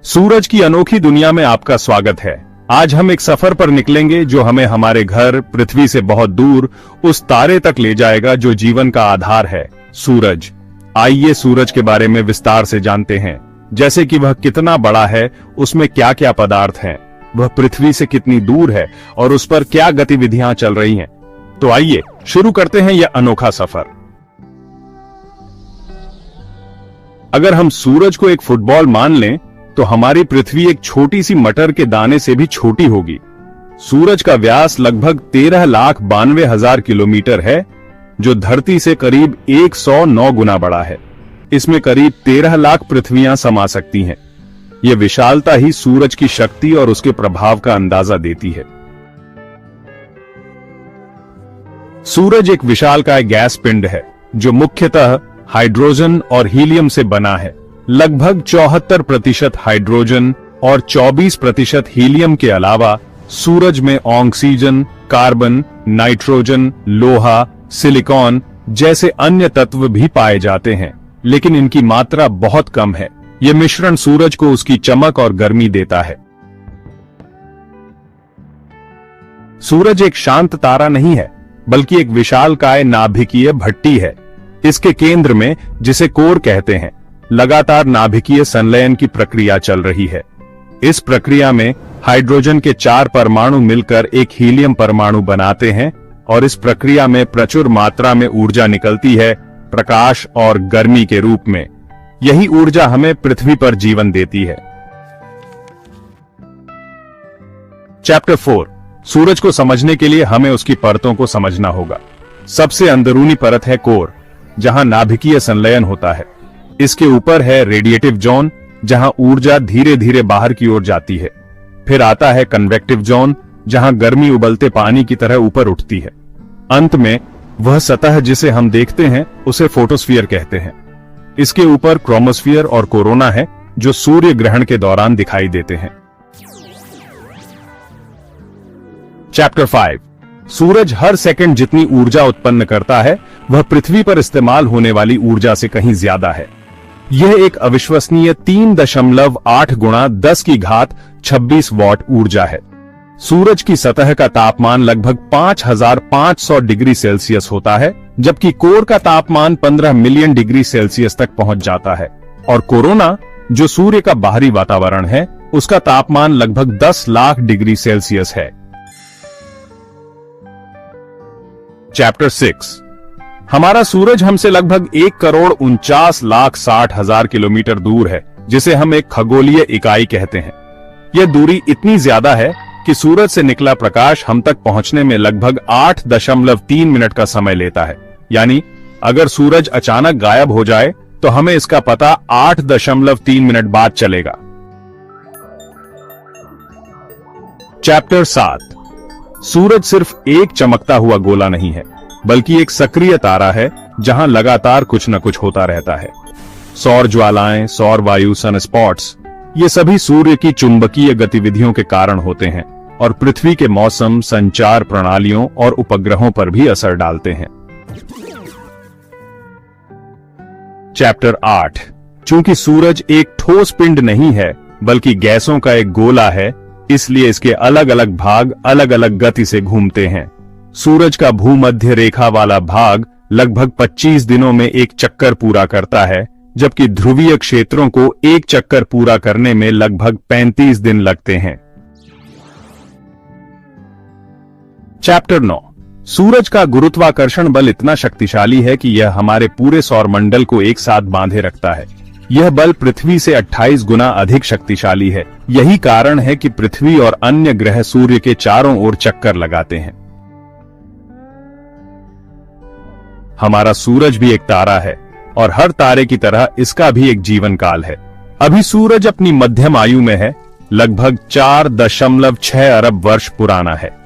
सूरज की अनोखी दुनिया में आपका स्वागत है। आज हम एक सफर पर निकलेंगे जो हमें हमारे घर पृथ्वी से बहुत दूर उस तारे तक ले जाएगा जो जीवन का आधार है, सूरज। आइए सूरज के बारे में विस्तार से जानते हैं, जैसे कि वह कितना बड़ा है, उसमें क्या क्या पदार्थ हैं, वह पृथ्वी से कितनी दूर है और उस पर क्या गतिविधियां चल रही हैं। तो आइए शुरू करते हैं यह अनोखा सफर। अगर हम सूरज को एक फुटबॉल मान लें तो हमारी पृथ्वी एक छोटी सी मटर के दाने से भी छोटी होगी। सूरज का व्यास लगभग 13,92,000 किलोमीटर है, जो धरती से करीब 109 गुना बड़ा है। इसमें करीब 13 लाख पृथ्वियां समा सकती हैं। यह विशालता ही सूरज की शक्ति और उसके प्रभाव का अंदाजा देती है। सूरज एक विशालकाय गैस पिंड है जो मुख्यतः हाइड्रोजन और हीलियम से बना है। लगभग 74% हाइड्रोजन और 24% हीलियम के अलावा सूरज में ऑक्सीजन, कार्बन, नाइट्रोजन, लोहा, सिलिकॉन जैसे अन्य तत्व भी पाए जाते हैं, लेकिन इनकी मात्रा बहुत कम है। यह मिश्रण सूरज को उसकी चमक और गर्मी देता है। सूरज एक शांत तारा नहीं है, बल्कि एक विशालकाय नाभिकीय भट्टी है। इसके केंद्र में, जिसे कोर कहते हैं, लगातार नाभिकीय संलयन की प्रक्रिया चल रही है। इस प्रक्रिया में हाइड्रोजन के 4 परमाणु मिलकर एक हीलियम परमाणु बनाते हैं और इस प्रक्रिया में प्रचुर मात्रा में ऊर्जा निकलती है, प्रकाश और गर्मी के रूप में। यही ऊर्जा हमें पृथ्वी पर जीवन देती है। चैप्टर 4। सूरज को समझने के लिए हमें उसकी परतों को समझना होगा। सबसे अंदरूनी परत है कोर, जहां नाभिकीय संलयन होता है। इसके ऊपर है रेडिएटिव जोन, जहां ऊर्जा धीरे धीरे बाहर की ओर जाती है। फिर आता है कन्वेक्टिव जोन, जहां गर्मी उबलते पानी की तरह ऊपर उठती है। अंत में वह सतह जिसे हम देखते हैं उसे फोटोस्फीयर कहते हैं। इसके ऊपर क्रोमोस्फीयर और कोरोना है, जो सूर्य ग्रहण के दौरान दिखाई देते हैं। चैप्टर 5। सूरज हर सेकंड जितनी ऊर्जा उत्पन्न करता है, वह पृथ्वी पर इस्तेमाल होने वाली ऊर्जा से कहीं ज्यादा है। यह एक अविश्वसनीय 3.8 गुणा 10 की घात 26 वॉट ऊर्जा है। सूरज की सतह का तापमान लगभग 5,500 डिग्री सेल्सियस होता है, जबकि कोर का तापमान 15 मिलियन डिग्री सेल्सियस तक पहुंच जाता है। और कोरोना, जो सूर्य का बाहरी वातावरण है, उसका तापमान लगभग 10 लाख डिग्री सेल्सियस है। चैप्टर 6। हमारा सूरज हमसे लगभग 1,49,60,000 किलोमीटर दूर है, जिसे हम एक खगोलीय इकाई कहते हैं। यह दूरी इतनी ज्यादा है कि सूरज से निकला प्रकाश हम तक पहुंचने में लगभग 8.3 मिनट का समय लेता है। यानी अगर सूरज अचानक गायब हो जाए तो हमें इसका पता 8.3 मिनट बाद चलेगा। चैप्टर 7। सूरज सिर्फ एक चमकता हुआ गोला नहीं है, बल्कि एक सक्रिय तारा है जहां लगातार कुछ न कुछ होता रहता है। सौर ज्वालाएं, सौर वायु, सनस्पॉट्स, ये सभी सूर्य की चुंबकीय गतिविधियों के कारण होते हैं और पृथ्वी के मौसम, संचार प्रणालियों और उपग्रहों पर भी असर डालते हैं। चैप्टर 8। चूंकि सूरज एक ठोस पिंड नहीं है, बल्कि गैसों का एक गोला है, इसलिए इसके अलग अलग भाग अलग अलग गति से घूमते हैं। सूरज का भूमध्य रेखा वाला भाग लगभग 25 दिनों में एक चक्कर पूरा करता है, जबकि ध्रुवीय क्षेत्रों को एक चक्कर पूरा करने में लगभग 35 दिन लगते हैं। चैप्टर 9। सूरज का गुरुत्वाकर्षण बल इतना शक्तिशाली है कि यह हमारे पूरे सौरमंडल को एक साथ बांधे रखता है। यह बल पृथ्वी से 28 गुना अधिक शक्तिशाली है। यही कारण है कि पृथ्वी और अन्य ग्रह सूर्य के चारों ओर चक्कर लगाते हैं। हमारा सूरज भी एक तारा है और हर तारे की तरह इसका भी एक जीवन काल है। अभी सूरज अपनी मध्यम आयु में है, लगभग 4.6 अरब वर्ष पुराना है।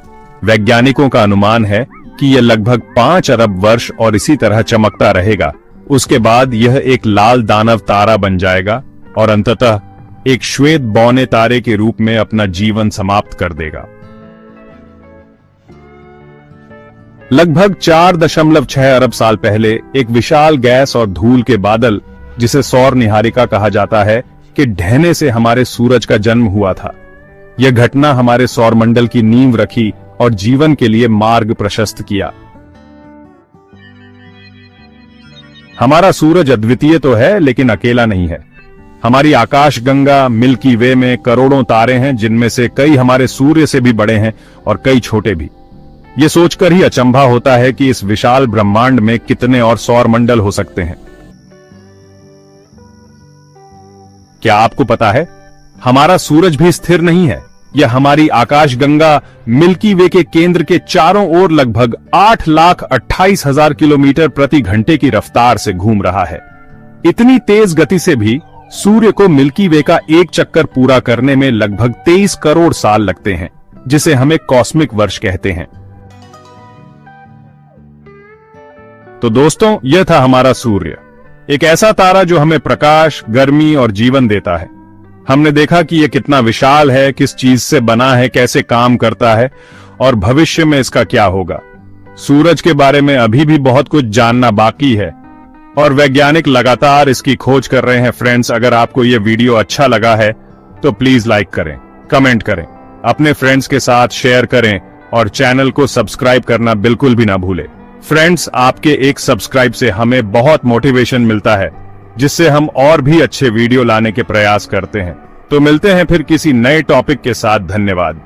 वैज्ञानिकों का अनुमान है कि यह लगभग 5 अरब वर्ष और इसी तरह चमकता रहेगा। उसके बाद यह एक लाल दानव तारा बन जाएगा और अंततः एक श्वेत बौने तारे के रूप में अपना जीवन समाप्त कर देगा। लगभग 4.6 अरब साल पहले एक विशाल गैस और धूल के बादल, जिसे सौर निहारिका कहा जाता है, के ढहने से हमारे सूरज का जन्म हुआ था। यह घटना हमारे सौरमंडल की नींव रखी और जीवन के लिए मार्ग प्रशस्त किया। हमारा सूरज अद्वितीय तो है, लेकिन अकेला नहीं है। हमारी आकाश गंगा मिल्की वे में करोड़ों तारे हैं, जिनमें से कई हमारे सूर्य से भी बड़े हैं और कई छोटे भी। ये सोचकर ही अचंभा होता है कि इस विशाल ब्रह्मांड में कितने और सौरमंडल हो सकते हैं। क्या आपको पता है, हमारा सूरज भी स्थिर नहीं है। यह हमारी आकाशगंगा मिल्की वे के केंद्र के चारों ओर लगभग 8,28,000 किलोमीटर प्रति घंटे की रफ्तार से घूम रहा है। इतनी तेज गति से भी सूर्य को मिल्की वे का एक चक्कर पूरा करने में लगभग 23 करोड़ साल लगते हैं, जिसे हमें कॉस्मिक वर्ष कहते हैं। तो दोस्तों, यह था हमारा सूर्य, एक ऐसा तारा जो हमें प्रकाश, गर्मी और जीवन देता है। हमने देखा कि यह कितना विशाल है, किस चीज से बना है, कैसे काम करता है और भविष्य में इसका क्या होगा। सूरज के बारे में अभी भी बहुत कुछ जानना बाकी है और वैज्ञानिक लगातार इसकी खोज कर रहे हैं। फ्रेंड्स, अगर आपको यह वीडियो अच्छा लगा है तो प्लीज लाइक करें, कमेंट करें, अपने फ्रेंड्स के साथ शेयर करें और चैनल को सब्सक्राइब करना बिल्कुल भी ना भूलें। फ्रेंड्स, आपके एक सब्सक्राइब से हमें बहुत मोटिवेशन मिलता है, जिससे हम और भी अच्छे वीडियो लाने के प्रयास करते हैं। तो मिलते हैं फिर किसी नए टॉपिक के साथ। धन्यवाद।